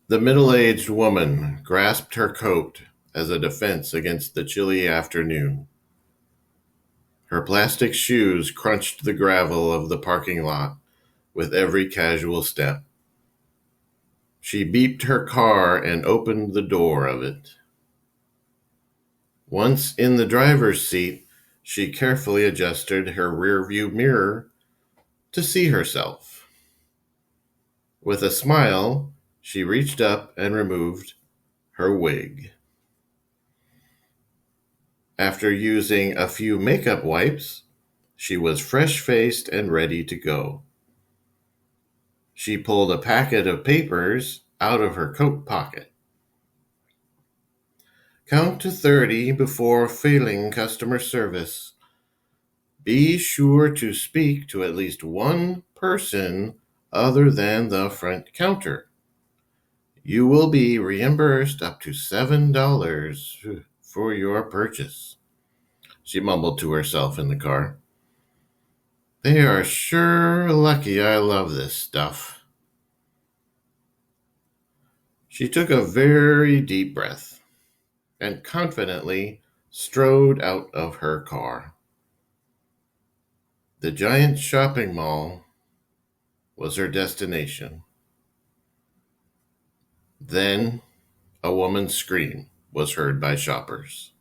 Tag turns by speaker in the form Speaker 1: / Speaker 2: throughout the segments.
Speaker 1: The middle-aged woman grasped her coat as a defense against the chilly afternoon. Her plastic shoes crunched the gravel of the parking lot with every casual step. She beeped her car and opened the door of it. Once in the driver's seat, she carefully adjusted her rearview mirror to see herself. With a smile, she reached up and removed her wig. After using a few makeup wipes, she was fresh-faced and ready to go. She pulled a packet of papers out of her coat pocket. Count to 30 before failing customer service. Be sure to speak to at least one person other than the front counter. You will be reimbursed up to $7 for your purchase, she mumbled to herself in the car. They are sure lucky I love this stuff. She took a very deep breath and confidently strode out of her car. The giant shopping mall was her destination. Then a woman's scream was heard by shoppers.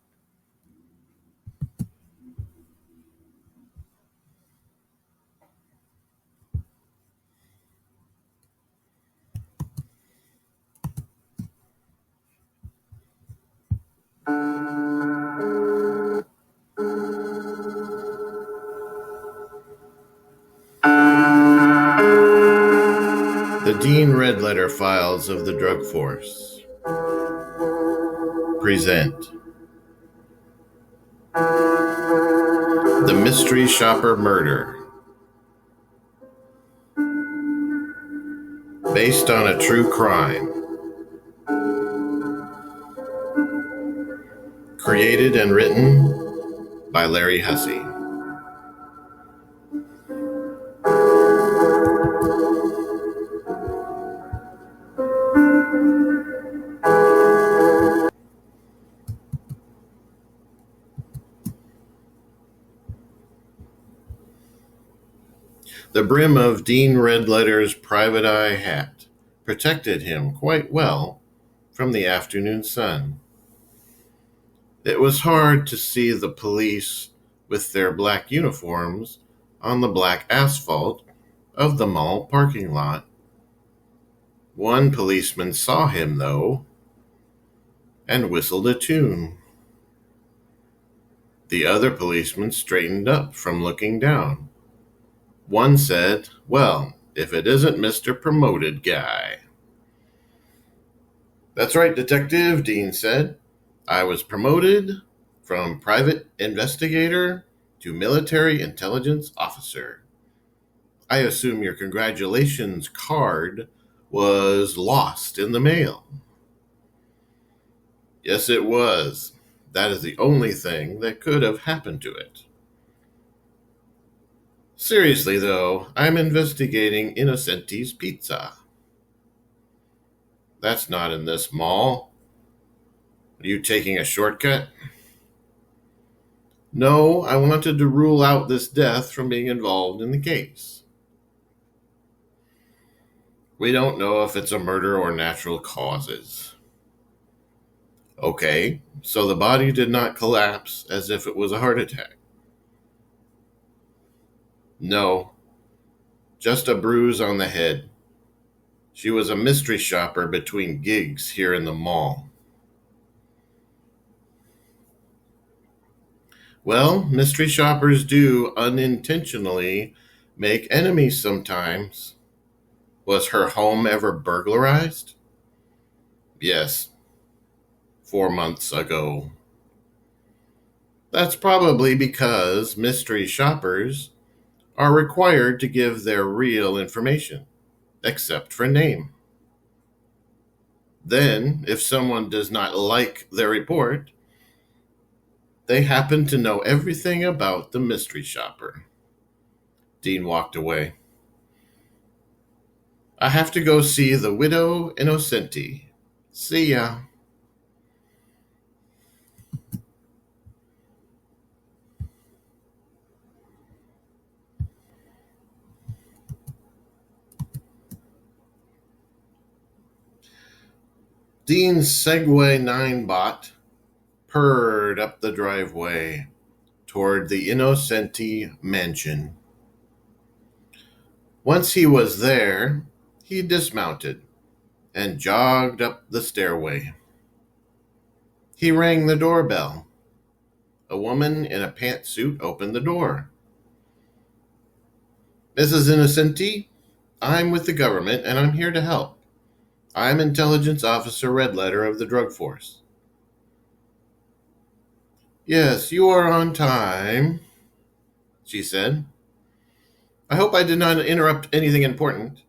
Speaker 1: The Dean Red Letter Files of the Drug Force present The Mystery Shopper Murder, based on a true crime. Created and written by Larry Hussey. The brim of Dean Redletter's private eye hat protected him quite well from the afternoon sun. It was hard to see the police with their black uniforms on the black asphalt of the mall parking lot. One policeman saw him, though, and whistled a tune. The other policeman straightened up from looking down. One said, "Well, if it isn't Mr. Promoted Guy." "That's right, Detective," Dean said. "I was promoted from private investigator to military intelligence officer. I assume your congratulations card was lost in the mail." "Yes, it was. That is the only thing that could have happened to it." "Seriously, though, I'm investigating Innocenti's Pizza." "That's not in this mall. Are you taking a shortcut?" "No, I wanted to rule out this death from being involved in the case." "We don't know if it's a murder or natural causes." "Okay, so the body did not collapse as if it was a heart attack." "No, just a bruise on the head. She was a mystery shopper between gigs here in the mall." "Well, mystery shoppers do unintentionally make enemies sometimes." "Was her home ever burglarized?" "Yes, 4 months ago." "That's probably because mystery shoppers are required to give their real information, except for name. Then, if someone does not like their report, they happen to know everything about the mystery shopper." Dean walked away. I have to go see the widow Innocenti. See ya. Dean's Segway 9 bot purred up the driveway toward the Innocenti mansion. Once he was there, he dismounted and jogged up the stairway. He rang the doorbell. A woman in a pantsuit opened the door. Mrs. Innocenti, I'm with the government and I'm here to help. I'm Intelligence Officer Redletter of the Drug Force. Yes, you are on time, she said. I hope I did not interrupt anything important.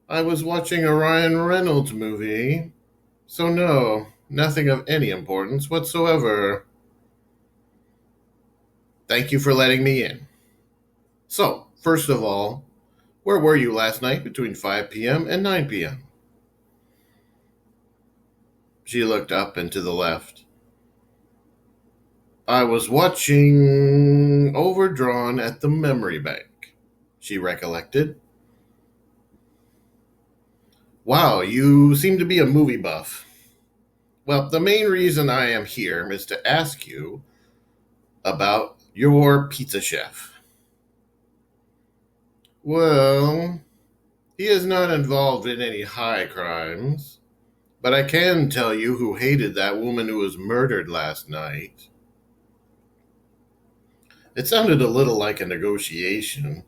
Speaker 1: I was watching a Ryan Reynolds movie, so no, nothing of any importance whatsoever. Thank you for letting me in. So, first of all, where were you last night between 5 p.m. and 9 p.m.? She looked up and to the left. I was watching Overdrawn at the Memory Bank, she recollected. Wow, you seem to be a movie buff. Well, the main reason I am here is to ask you about your pizza chef. Well, he is not involved in any high crimes, but I can tell you who hated that woman who was murdered last night. It sounded a little like a negotiation,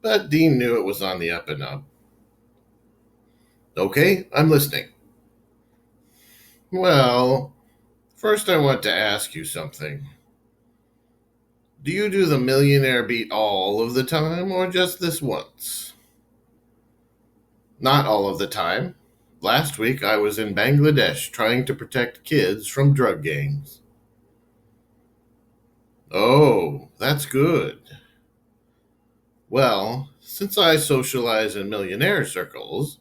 Speaker 1: but Dean knew it was on the up and up. Okay, I'm listening. Well, first I want to ask you something. Do you do the millionaire beat all of the time, or just this once? Not all of the time. Last week I was in Bangladesh trying to protect kids from drug gangs. Oh, that's good. Well, since I socialize in millionaire circles,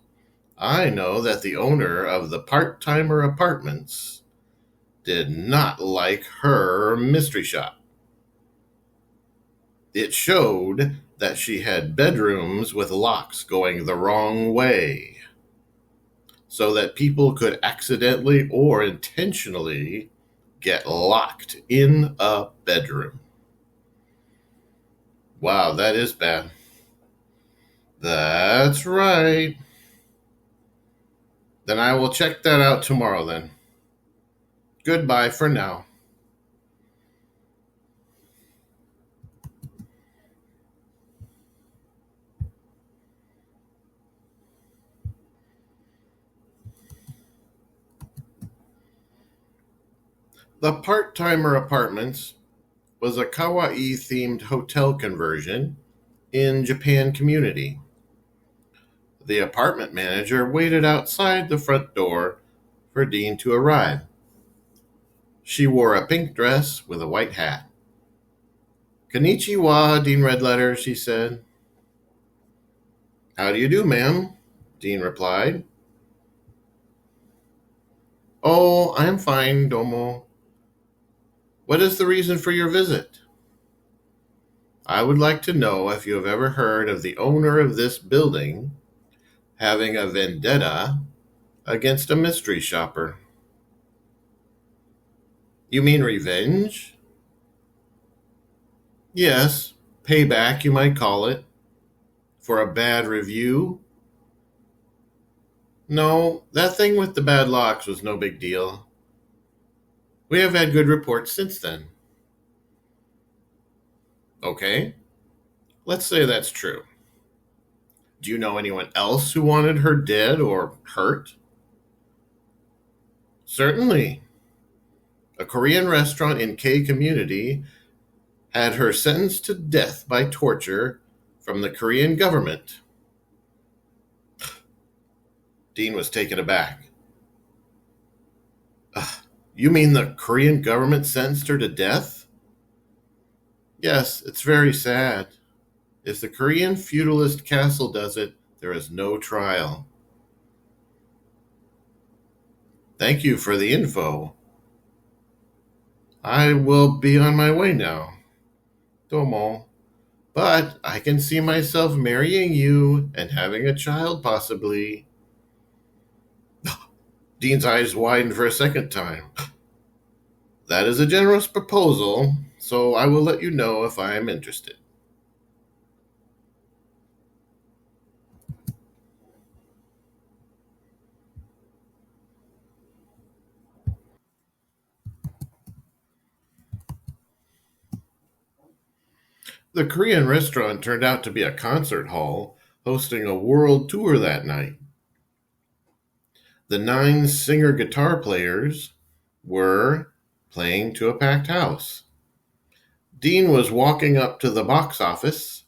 Speaker 1: I know that the owner of the part-timer apartments did not like her mystery shop. It showed that she had bedrooms with locks going the wrong way, so that people could accidentally or intentionally get locked in a bedroom. Wow, that is bad. That's right. Then I will check that out tomorrow then. Goodbye for now. The Part-Timer Apartments was a kawaii-themed hotel conversion in Japan Community. The apartment manager waited outside the front door for Dean to arrive. She wore a pink dress with a white hat. Konnichiwa, Dean Redletter, she said. How do you do, ma'am? Dean replied. Oh, I am fine, Domo. What is the reason for your visit? I would like to know if you have ever heard of the owner of this building having a vendetta against a mystery shopper. You mean revenge? Yes, payback, you might call it. For a bad review? No, that thing with the bad locks was no big deal. We have had good reports since then. Okay, let's say that's true. Do you know anyone else who wanted her dead or hurt? Certainly. A Korean restaurant in K Community had her sentenced to death by torture from the Korean government. Dean was taken aback. You mean the Korean government sentenced her to death? Yes, it's very sad. If the Korean feudalist castle does it, There is no trial. Thank you for the info. I will be on my way now. Domo. But I can see myself marrying you and having a child, possibly. Dean's eyes widened for a second time. That is a generous proposal, so I will let you know if I am interested. The Korean restaurant turned out to be a concert hall hosting a world tour that night. The nine singer guitar players were playing to a packed house. Dean was walking up to the box office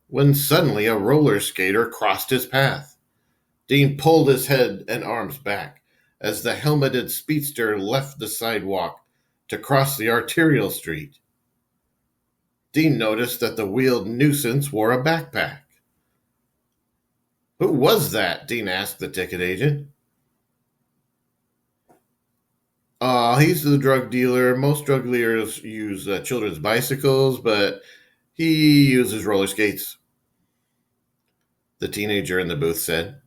Speaker 1: when suddenly a roller skater crossed his path. Dean pulled his head and arms back as the helmeted speedster left the sidewalk to cross the arterial street. Dean noticed that the wheeled nuisance wore a backpack. Who was that? Dean asked the ticket agent. He's the drug dealer. Most drug dealers use children's bicycles, but he uses roller skates, the teenager in the booth said.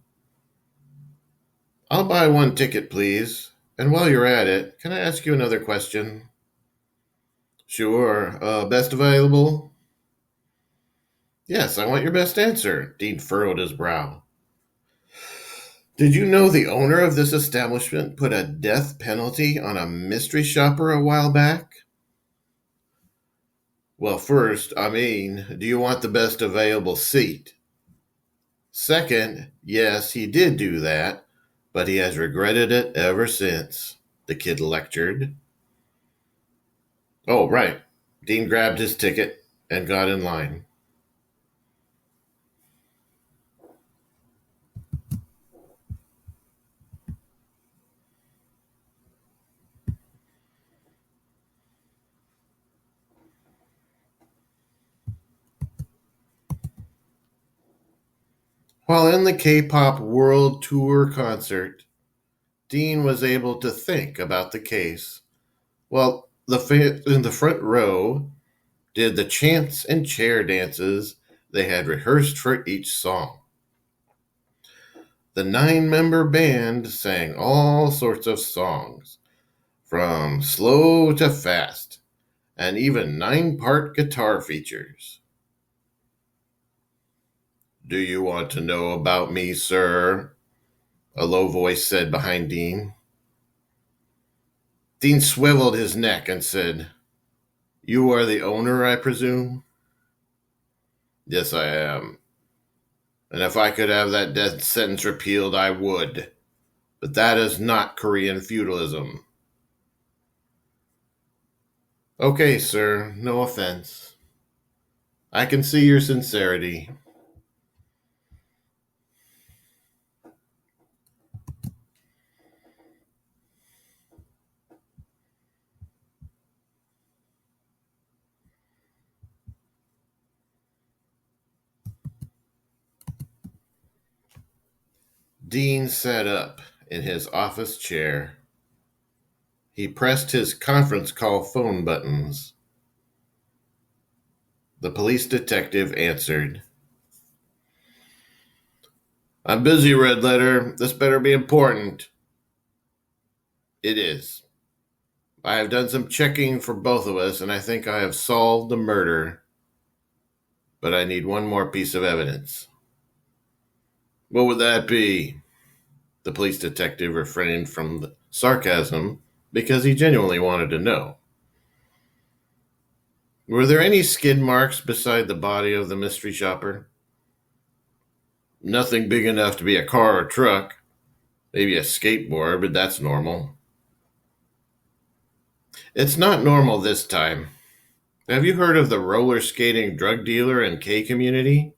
Speaker 1: I'll buy one ticket, please. And while you're at it, can I ask you another question? Sure. Best available? Yes, I want your best answer. Dean furrowed his brow. Did you know the owner of this establishment put a death penalty on a mystery shopper a while back? Well, first, do you want the best available seat? Second, yes, he did do that, but he has regretted it ever since, the kid lectured. Oh, right. Dean grabbed his ticket and got in line. While in the K-pop World Tour concert, Dean was able to think about the case. Well, the fans in the front row did the chants and chair dances they had rehearsed for each song. The nine-member band sang all sorts of songs, from slow to fast, and even nine-part guitar features. Do you want to know about me, sir? A low voice said behind Dean. Dean swiveled his neck and said, You are the owner, I presume? Yes, I am. And if I could have that death sentence repealed, I would. But that is not Korean feudalism. Okay, sir, no offense. I can see your sincerity. Dean sat up in his office chair. He pressed his conference call phone buttons. The police detective answered. I'm busy, Red Letter. This better be important. It is. I have done some checking for both of us, and I think I have solved the murder. But I need one more piece of evidence. What would that be? The police detective refrained from the sarcasm because he genuinely wanted to know. Were there any skid marks beside the body of the mystery shopper? Nothing big enough to be a car or truck. Maybe a skateboard, but that's normal. It's not normal this time. Have you heard of the roller skating drug dealer in K community?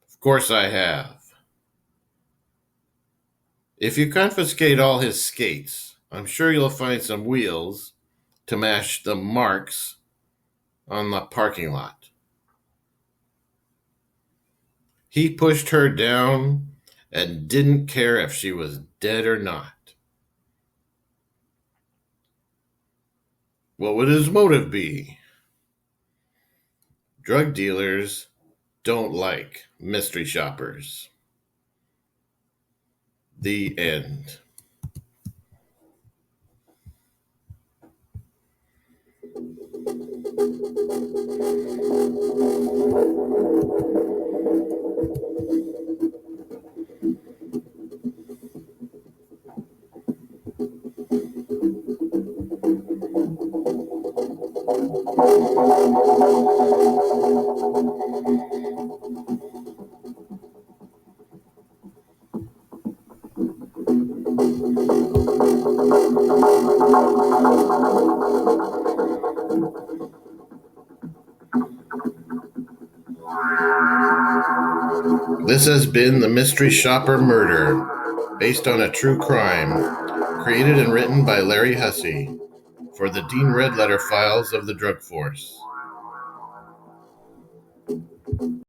Speaker 1: Of course I have. If you confiscate all his skates, I'm sure you'll find some wheels to match the marks on the parking lot. He pushed her down and didn't care if she was dead or not. What would his motive be? Drug dealers don't like mystery shoppers. The end. This has been The Mystery Shopper Murder, based on a true crime, created and written by Larry Hussey for the Dean Red Letter Files of the Drug Force.